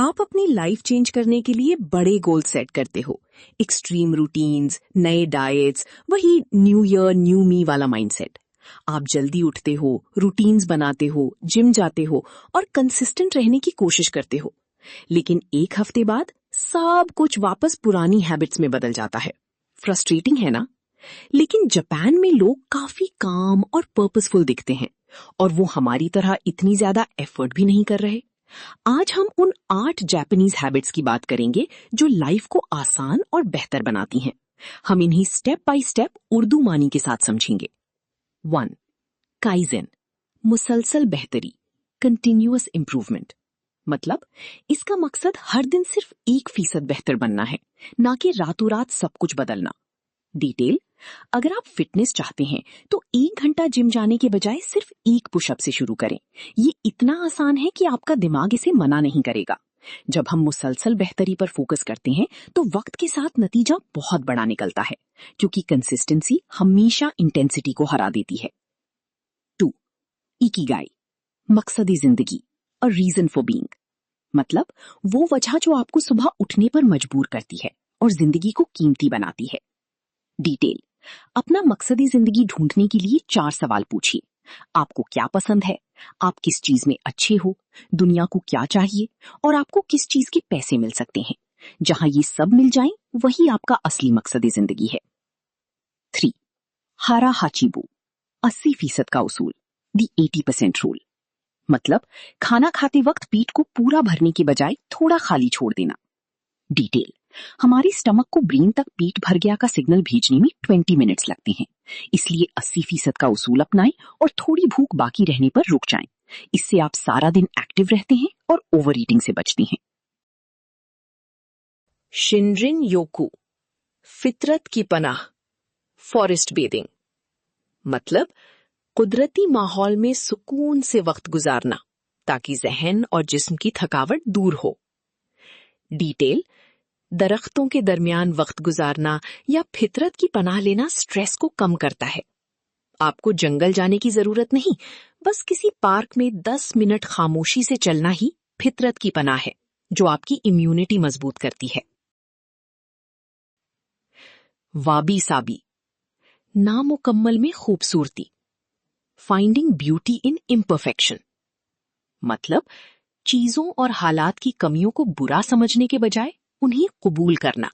आप अपनी life change करने के लिए बड़े गोल सेट करते हो, एक्सट्रीम रूटीन्स, नए डाइट्स, वही न्यू ईयर न्यू मी वाला माइंडसेट। आप जल्दी उठते हो, रूटीन्स बनाते हो, जिम जाते हो और कंसिस्टेंट रहने की कोशिश करते हो। लेकिन एक हफ्ते बाद सब कुछ वापस पुरानी हैबिट्स में बदल जाता है। फ्रस्ट्रेटिंग है ना? लेकिन जापान में लोग काफी काम और पर्पसफुल दिखते हैं और वो हमारी तरह इतनी ज्यादा एफर्ट भी नहीं कर रहे। आज हम उन 8 जापानीज हैबिट्स की बात करेंगे जो लाइफ को आसान और बेहतर बनाती हैं। हम इन्हीं स्टेप बाय स्टेप उर्दू मानी के साथ समझेंगे। 1. काइजेन, मुसलसल बेहतरी, कंटिन्यूअस इंप्रूवमेंट। मतलब इसका मकसद हर दिन सिर्फ 1% बेहतर बनना है, ना कि रातों रात सब कुछ बदलना। डिटेल, अगर आप फिटनेस चाहते हैं तो 1 घंटा जिम जाने के बजाय सिर्फ 1 पुशअप से शुरू करें। ये इतना आसान है कि आपका दिमाग इसे मना नहीं करेगा। जब हम मुसलसल बेहतरी पर फोकस करते हैं तो वक्त के साथ नतीजा बहुत बड़ा निकलता है, क्योंकि कंसिस्टेंसी हमेशा इंटेंसिटी को हरा देती है। 2. इकिगाई, मकसदी जिंदगी, अ रीजन फॉर बीइंग। मतलब वो वजह जो आपको सुबह उठने पर मजबूर करती है और जिंदगी को कीमती बनाती है। डिटेल, अपना मकसदी जिंदगी ढूंढने के लिए 4 सवाल पूछिए। आपको क्या पसंद है, आप किस चीज में अच्छे हो, दुनिया को क्या चाहिए और आपको किस चीज के पैसे मिल सकते हैं। जहां ये सब मिल जाएं, वही आपका असली मकसदी जिंदगी है। 3. हारा हाचीबू, 80% का उसूल, दी 80% रूल। मतलब खाना खाते वक्त पेट को पूरा भरने के बजाय थोड़ा खाली छोड़ देना। डिटेल, हमारी स्टमक को ब्रेन तक पेट भर गया का सिग्नल भेजने में 20 मिनट्स लगते हैं, इसलिए 80% का उसूल अपनाएं और थोड़ी भूख बाकी रहने पर रुक जाएं। इससे आप सारा दिन एक्टिव रहते हैं और ओवर ईटिंग से बचते हैं। शिनरिन योकू, फितरत की पनाह, फॉरेस्ट बेदिंग। मतलब कुदरती माहौल में सुकून से वक्त गुजारना ताकि जहन और जिस्म की थकावट दूर हो। डिटेल, दरख्तों के दरमियान वक्त गुजारना या फितरत की पनाह लेना स्ट्रेस को कम करता है। आपको जंगल जाने की जरूरत नहीं, बस किसी पार्क में 10 मिनट खामोशी से चलना ही फितरत की पनाह है, जो आपकी इम्यूनिटी मजबूत करती है। वाबी साबी, नामुकम्मल में खूबसूरती, फाइंडिंग ब्यूटी इन इम्परफेक्शन। मतलब चीजों और हालात की कमियों को बुरा समझने के बजाय उन्हें कबूल करना।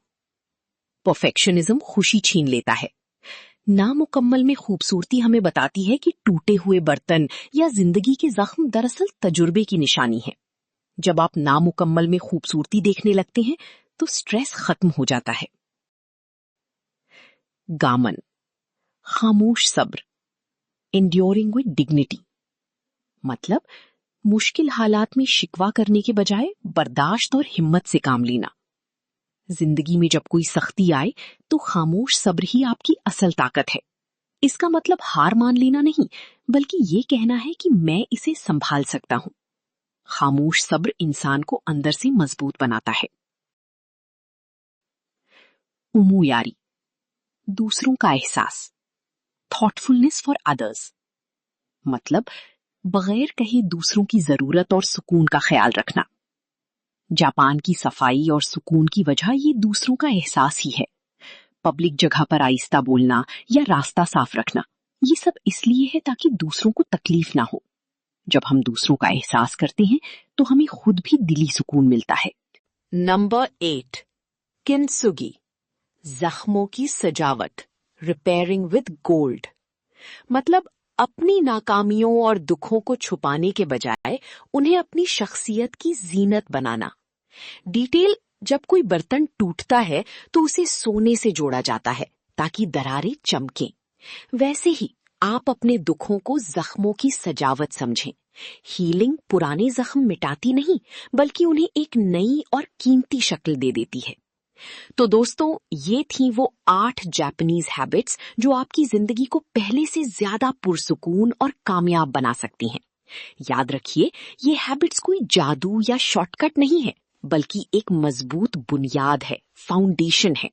परफेक्शनिज्म खुशी छीन लेता है। नामुकम्मल में खूबसूरती हमें बताती है कि टूटे हुए बर्तन या जिंदगी के जख्म दरअसल तजुर्बे की निशानी है। जब आप नामुकम्मल में खूबसूरती देखने लगते हैं तो स्ट्रेस खत्म हो जाता है। गामन, खामोश सब्र, एंड्योरिंग विद डिग्निटी। मतलब मुश्किल हालात में शिकवा करने के बजाय बर्दाश्त और हिम्मत से काम लेना। जिंदगी में जब कोई सख्ती आए तो खामोश सब्र ही आपकी असल ताकत है। इसका मतलब हार मान लेना नहीं, बल्कि ये कहना है कि मैं इसे संभाल सकता हूं। खामोश सब्र इंसान को अंदर से मजबूत बनाता है। उमुयारी, दूसरों का एहसास, थॉटफुलनेस फॉर अदर्स। मतलब बगैर कहे दूसरों की जरूरत और सुकून का ख्याल रखना। जापान की सफाई और सुकून की वजह ये दूसरों का एहसास ही है। पब्लिक जगह पर आहिस्ता बोलना या रास्ता साफ रखना, ये सब इसलिए है ताकि दूसरों को तकलीफ ना हो। जब हम दूसरों का एहसास करते हैं तो हमें खुद भी दिली सुकून मिलता है। नंबर 8, किंसुगी, जख्मों की सजावट, रिपेयरिंग विद गोल्ड। मतलब अपनी नाकामियों और दुखों को छुपाने के बजाय उन्हें अपनी शख्सियत की जीनत बनाना। डिटेल, जब कोई बर्तन टूटता है तो उसे सोने से जोड़ा जाता है ताकि दरारें चमकें। वैसे ही आप अपने दुखों को जख्मों की सजावट समझें। हीलिंग पुराने जख्म मिटाती नहीं, बल्कि उन्हें एक नई और कीमती शक्ल दे देती है। तो दोस्तों, ये थी वो 8 जापानीज हैबिट्स जो आपकी जिंदगी को पहले से ज्यादा पुरसुकून और कामयाब बना सकती हैं। याद रखिए, ये हैबिट्स कोई जादू या शॉर्टकट नहीं है, बल्कि एक मजबूत बुनियाद है, फाउंडेशन है।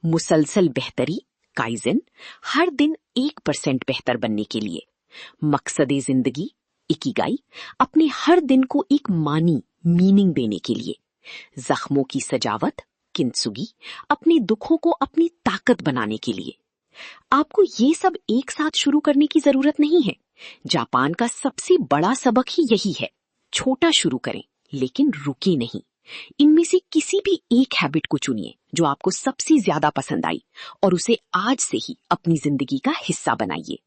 मुसलसल बेहतरी, काइजेन, हर दिन 1% बेहतर बनने के लिए। मकसदे जिंदगी, इकिगाई, अपने हर दिन को एक मीनिंग देने के लिए। जख्मों की सजावट, किंत्सुगी, अपने दुखों को अपनी ताकत बनाने के लिए। आपको ये सब एक साथ शुरू करने की जरूरत नहीं है। जापान का सबसे बड़ा सबक ही यही है, छोटा शुरू करें लेकिन रुके नहीं। इनमें से किसी भी एक हैबिट को चुनिए जो आपको सबसे ज्यादा पसंद आई और उसे आज से ही अपनी जिंदगी का हिस्सा बनाइए।